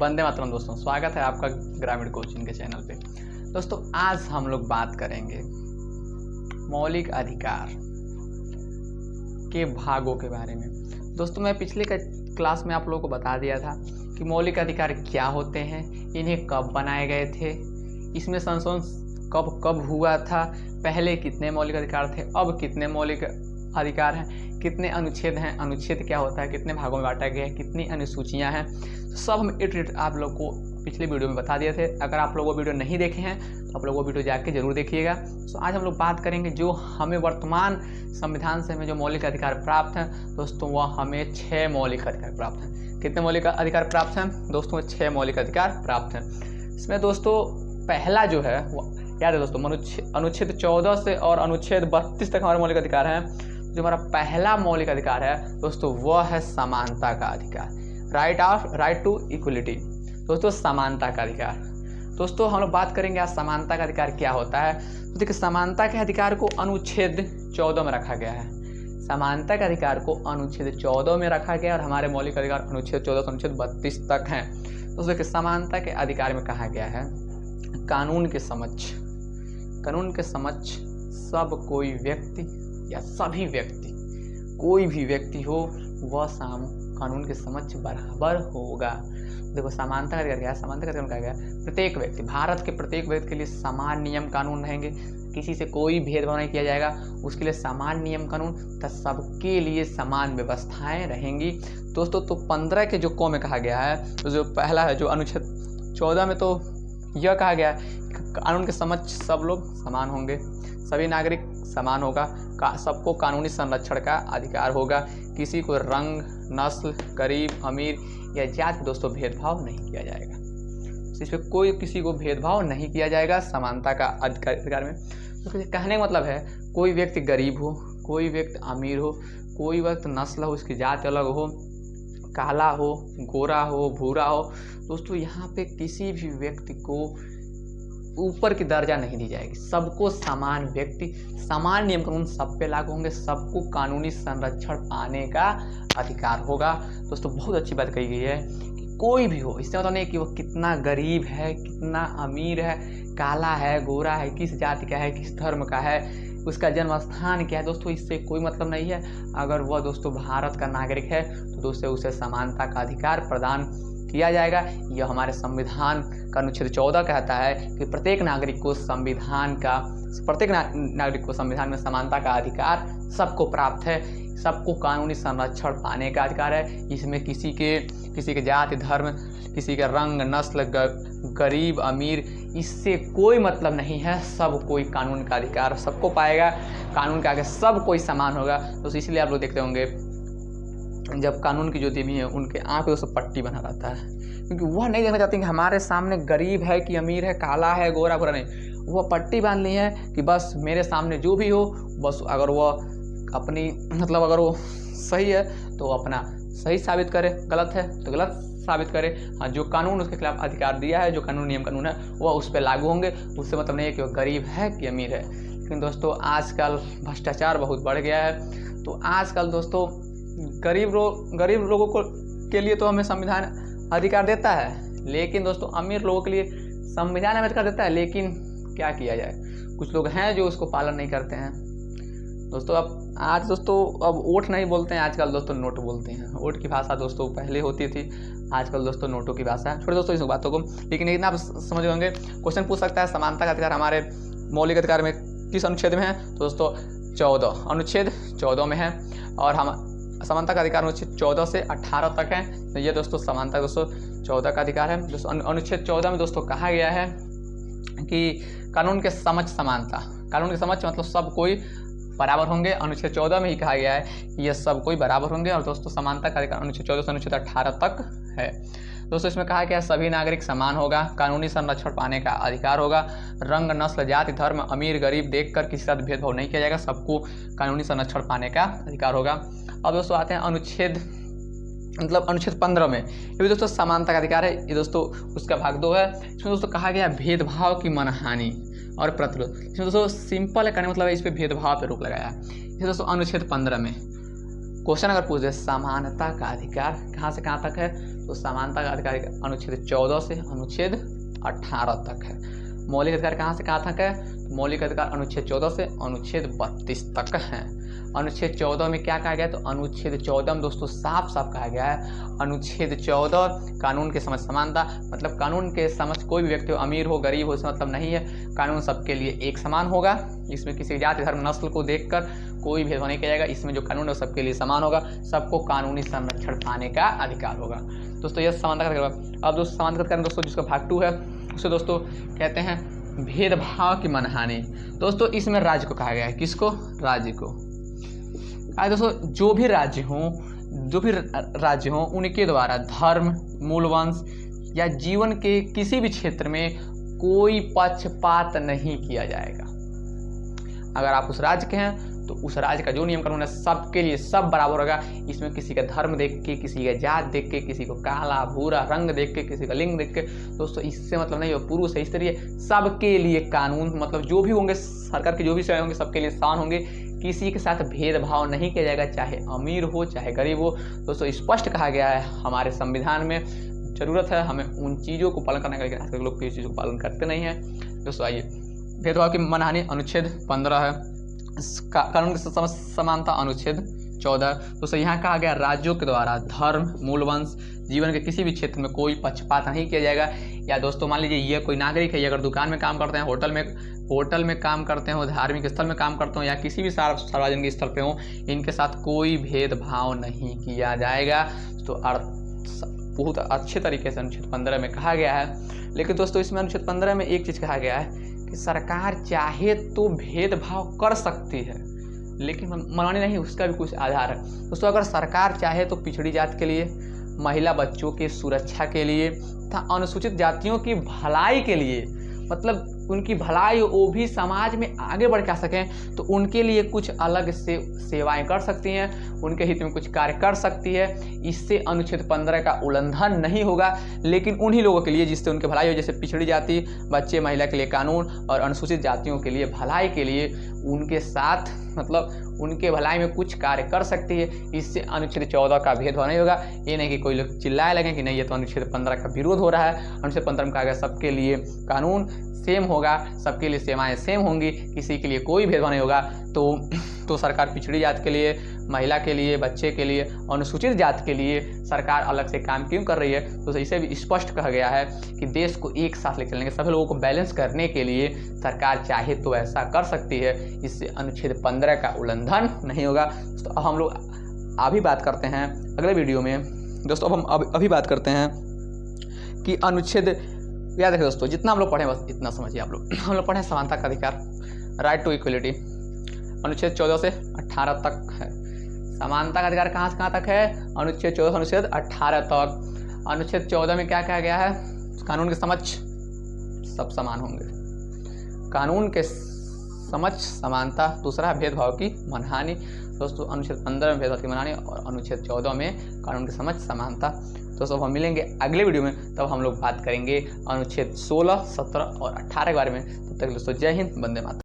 वंदे मातरम दोस्तों, स्वागत है आपका ग्रामीण कोचिंग के चैनल पे। दोस्तों आज हम लोग बात करेंगे मौलिक अधिकार के भागों के बारे में। दोस्तों मैं पिछले क्लास में आप लोगों को बता दिया था कि मौलिक अधिकार क्या होते हैं, इन्हें कब बनाए गए थे, इसमें संशोधन कब कब हुआ था, पहले कितने मौलिक अधिकार थे, अब कितने मौलिक अधिकार हैं, कितने अनुच्छेद हैं, अनुच्छेद क्या होता है, कितने भागों में बांटा गया है, कितनी अनुसूचियां हैं, सब हम इट आप लोग को पिछले वीडियो में बता दिए थे। अगर आप लोग वो वीडियो नहीं देखे हैं तो आप लोग वो वीडियो जाके जरूर देखिएगा। तो आज हम लोग बात करेंगे जो हमें वर्तमान संविधान से हमें जो मौलिक अधिकार प्राप्त हैं दोस्तों, वह हमें 6 मौलिक अधिकार प्राप्त हैं। कितने मौलिक अधिकार प्राप्त हैं दोस्तों? 6 मौलिक अधिकार प्राप्त हैं। इसमें दोस्तों पहला जो है याद है दोस्तों, अनुच्छेद 14 से और अनुच्छेद 32 तक हमारे मौलिक अधिकार हैं। जो हमारा पहला मौलिक अधिकार है दोस्तों वह है समानता का अधिकार, राइट टू इक्वलिटी। दोस्तों समानता का अधिकार, दोस्तों हम लोग बात करेंगे आज समानता का अधिकार क्या होता है। तो देखिए समानता के अधिकार को अनुच्छेद 14 में रखा गया है। समानता के अधिकार को अनुच्छेद 14 में रखा गया और हमारे मौलिक अधिकार अनुच्छेद 14 से अनुच्छेद 32 तक हैं। दोस्तों देखिए समानता के अधिकार में कहा गया है कानून के समक्ष सब कोई व्यक्ति या सभी व्यक्ति, कोई भी व्यक्ति हो वह कानून के समक्ष बराबर होगा। देखो समानता का अधिकार क्या है? समानता का अधिकार कहा गया प्रत्येक व्यक्ति, भारत के प्रत्येक व्यक्ति के लिए समान नियम कानून रहेंगे, किसी से कोई भेदभाव नहीं किया जाएगा, उसके लिए समान नियम कानून तथा सबके लिए समान व्यवस्थाएं रहेंगी। दोस्तों तो 15 के जो क में कहा गया है, तो जो पहला है जो अनुच्छेद 14 में तो यह कहा गया है कानून के समक्ष सब लोग समान होंगे, सभी नागरिक समान होगा, सबको कानूनी संरक्षण का अधिकार होगा, किसी को रंग, नस्ल, गरीब, अमीर या जाति दोस्तों भेदभाव नहीं किया जाएगा। इसमें कोई किसी को भेदभाव नहीं किया जाएगा समानता का अधिकार में। तो कहने का मतलब है कोई व्यक्ति गरीब हो, कोई व्यक्ति अमीर हो, कोई व्यक्ति नस्ल हो, उसकी जाति अलग हो, काला हो, गोरा हो, भूरा हो, दोस्तों यहाँ पे किसी भी व्यक्ति को ऊपर की दर्जा नहीं दी जाएगी। सबको समान व्यक्ति, समान नियम कानून सब पे लागू होंगे, सबको कानूनी संरक्षण पाने का अधिकार होगा। दोस्तों बहुत अच्छी बात कही गई है कि कोई भी हो, इससे मतलब नहीं कि वो कितना गरीब है, कितना अमीर है, काला है, गोरा है, किस जाति का है, किस धर्म का है, उसका जन्म स्थान क्या है, दोस्तों इससे कोई मतलब नहीं है। अगर वह दोस्तों भारत का नागरिक है तो दोस्तों उसे समानता का अधिकार प्रदान किया जाएगा। यह हमारे संविधान का अनुच्छेद 14 कहता है कि प्रत्येक नागरिक को संविधान में समानता का अधिकार सबको प्राप्त है, सबको कानूनी संरक्षण पाने का अधिकार है। इसमें किसी के जाति, धर्म, किसी के रंग, नस्ल, गरीब, अमीर, इससे कोई मतलब नहीं है। सब कोई कानून का अधिकार सबको पाएगा, कानून के आगे सब कोई समान होगा। तो इसलिए आप लोग देखते होंगे जब कानून की जो देवी है उनके आँख पे सब पट्टी बना रहता है, क्योंकि वह नहीं देखना चाहते कि हमारे सामने गरीब है कि अमीर है, काला है, गोरा भूरा नहीं, वह पट्टी बांध ली है कि बस मेरे सामने जो भी हो, बस अगर वह अपनी अगर वो सही है तो अपना सही साबित करे, गलत है तो गलत साबित करे। हाँ, जो कानून उसके खिलाफ अधिकार दिया है, जो कानून नियम कानून है वह उस पर लागू होंगे। उससे मतलब नहीं है कि वह गरीब है कि अमीर है। लेकिन दोस्तों आजकल भ्रष्टाचार बहुत बढ़ गया है। तो आजकल दोस्तों गरीब लोगों के लिए तो हमें संविधान अधिकार देता है, लेकिन दोस्तों अमीर लोगों के लिए संविधान हमें अधिकार देता है, लेकिन क्या किया जाए, कुछ लोग हैं जो उसको पालन नहीं करते हैं। दोस्तों अब वोट नहीं बोलते हैं, आजकल दोस्तों नोट बोलते हैं। वोट की भाषा दोस्तों पहले होती थी, आजकल दोस्तों नोटों की भाषा है। छोड़े दोस्तों इस बातों को, लेकिन इतना आप समझ होंगे। क्वेश्चन पूछ सकता है समानता का अधिकार हमारे मौलिक अधिकार में किस अनुच्छेद में है? तो दोस्तों अनुच्छेद 14 में है, और हम समानता का अधिकार अनुच्छेद 14 से 18 तक है। तो ये दोस्तों समानता दोस्तों 14 का अधिकार है। दोस्तों अनुच्छेद 14 में दोस्तों कहा गया है कि कानून के समक्ष समानता, कानून के समक्ष मतलब सब कोई बराबर होंगे। अनुच्छेद 14 में ही कहा गया है कि ये सब कोई बराबर होंगे। और दोस्तों समानता का अधिकार अनुच्छेद 14 से अनुच्छेद 18 तक है। दोस्तों इसमें कहा गया सभी नागरिक समान होगा, कानूनी संरक्षण पाने का अधिकार होगा, रंग, नस्ल, जाति, धर्म, अमीर, गरीब देखकर किसी के साथ भेदभाव नहीं किया जाएगा, सबको कानूनी संरक्षण पाने का अधिकार होगा। अब दोस्तों आते हैं अनुच्छेद 15 में, ये भी दोस्तों समानता का अधिकार है। ये दोस्तों उसका भाग 2 है। इसमें दोस्तों कहा गया भेदभाव की मनहानि और प्रतिरोध। इसमें दोस्तों सिंपल है, कहने मतलब है इस पर भेदभाव पर रोक लगाया है। ये दोस्तों अनुच्छेद 15 में क्वेश्चन अगर पूछ दे समानता का अधिकार कहाँ से कहाँ तक है, तो समानता का अधिकार अनुच्छेद 14 से अनुच्छेद 18 तक है। मौलिक अधिकार कहाँ से कहाँ तक है, तो मौलिक अधिकार अनुच्छेद 14 से अनुच्छेद 32 तक है। अनुच्छेद 14 में क्या कहा गया है, तो अनुच्छेद 14 में दोस्तों साफ साफ कहा गया है, अनुच्छेद 14 कानून के समझ समानता, मतलब कानून के समझ कोई भी व्यक्ति हो, अमीर हो गरीब हो, इसका मतलब नहीं है, कानून सबके लिए एक समान होगा। इसमें किसी जाति धर्म नस्ल को देखकर कोई भेदभाव नहीं किया जाएगा। इसमें जो कानून है सबके लिए समान होगा, सबको कानूनी संरक्षण पाने का अधिकार होगा। दोस्तों यह समानता का अधिकार। अब दोस्तों समानता का अधिकार दोस्तों जिसका भाग 2 है उसे दोस्तों कहते हैं भेदभाव की मनहानि। दोस्तों इसमें राज्य को कहा गया है, किसको, राज्य को। दोस्तों जो भी राज्य हों उनके द्वारा धर्म, मूलवंश या जीवन के किसी भी क्षेत्र में कोई पक्षपात नहीं किया जाएगा। अगर आप उस राज्य के हैं तो उस राज्य का जो नियम कानून है सबके लिए सब बराबर होगा। इसमें किसी का धर्म देख के, किसी का जात देख के, किसी को काला भूरा रंग देख के, किसी का लिंग देख के, दोस्तों इससे मतलब नहीं हो, पुरुष है स्त्री है, सबके लिए कानून, मतलब जो भी होंगे सरकार के जो भी सेवाएं होंगे सबके लिए समान होंगे। किसी के साथ भेदभाव नहीं किया जाएगा, चाहे अमीर हो चाहे गरीब हो। दोस्तों स्पष्ट कहा गया है हमारे संविधान में। जरूरत है हमें उन चीज़ों को पालन करने का, लेकिन आजकल लोग इस चीज़ों को पालन करते नहीं हैं। दोस्तों आइए, भेदभाव की मनहानि अनुच्छेद 15 है, कानून की समानता अनुच्छेद 14। दोस्तों यहाँ कहा गया राज्यों के द्वारा धर्म, मूलवंश, जीवन के किसी भी क्षेत्र में कोई पक्षपात नहीं किया जाएगा। या दोस्तों मान लीजिए ये कोई नागरिक है, ये अगर दुकान में काम करते हैं, होटल में काम करते हो, धार्मिक स्थल में काम करते हो या किसी भी सार्वजनिक स्थल पे हो, इनके साथ कोई भेदभाव नहीं किया जाएगा। तो बहुत अच्छे तरीके से अनुच्छेद 15 में कहा गया है। लेकिन दोस्तों इसमें अनुच्छेद 15 में एक चीज़ कहा गया है कि सरकार चाहे तो भेदभाव कर सकती है, लेकिन मनमानी नहीं, उसका भी कुछ आधार है। दोस्तों अगर सरकार चाहे तो पिछड़ी जात के लिए, महिला बच्चों की सुरक्षा के लिए तथा अनुसूचित जातियों की भलाई के लिए, मतलब उनकी भलाई वो भी समाज में आगे बढ़ के आ सकें, तो उनके लिए कुछ अलग से सेवाएं कर सकती हैं, उनके हित में कुछ कार्य कर सकती है। इससे अनुच्छेद 15 का उल्लंघन नहीं होगा। लेकिन उन्हीं लोगों के लिए जिससे उनकी भलाई हो, जैसे पिछड़ी जाति, बच्चे, महिला के लिए कानून और अनुसूचित जातियों के लिए भलाई के लिए उनके साथ, मतलब उनके भलाई में कुछ कार्य कर सकती है। इससे अनुच्छेद 14 का भेदभाव नहीं होगा। ये नहीं कि कोई लोग चिल्लाए लगे कि नहीं ये तो अनुच्छेद 15 का विरोध हो रहा है। अनुच्छेद 15 में कहा गया सबके लिए कानून सेम होगा, सबके लिए सेवाएं सेम होंगी, किसी के लिए कोई भेदभाव नहीं होगा। तो सरकार पिछड़ी जात के लिए, महिला के लिए, बच्चे के लिए, अनुसूचित जात के लिए सरकार अलग से काम क्यों कर रही है, तो इसे भी स्पष्ट कहा गया है कि देश को एक साथ ले चलने के, सभी लोगों को बैलेंस करने के लिए सरकार चाहे तो ऐसा कर सकती है। इससे अनुच्छेद 15 का उल्लंघन नहीं होगा। तो अब हम लोग अभी बात करते हैं अगले वीडियो में। दोस्तों अब हम अभी बात करते हैं कि अनुच्छेद, याद रखें दोस्तों जितना हम लोग पढ़े बस इतना समझिए आप लोग। हम लोग पढ़े समानता का अधिकार, राइट टू इक्वलिटी, अनुच्छेद 14 से 18 तक है। समानता का अधिकार कहाँ से कहाँ तक है, अनुच्छेद 14 अनुच्छेद 18 तक। अनुच्छेद 14 में क्या कहा गया है, कानून के समक्ष सब समान होंगे, कानून के समक्ष समानता। दूसरा भेदभाव की मनहानि। दोस्तों अनुच्छेद 15 में भेदभाव की मनहानि और अनुच्छेद 14 में कानून के समक्ष समानता। दोस्तों हम मिलेंगे अगले वीडियो में, तब हम लोग बात करेंगे अनुच्छेद 16, 17 और 18 के बारे में। तब तक दोस्तों जय हिंद, वंदे मातरम।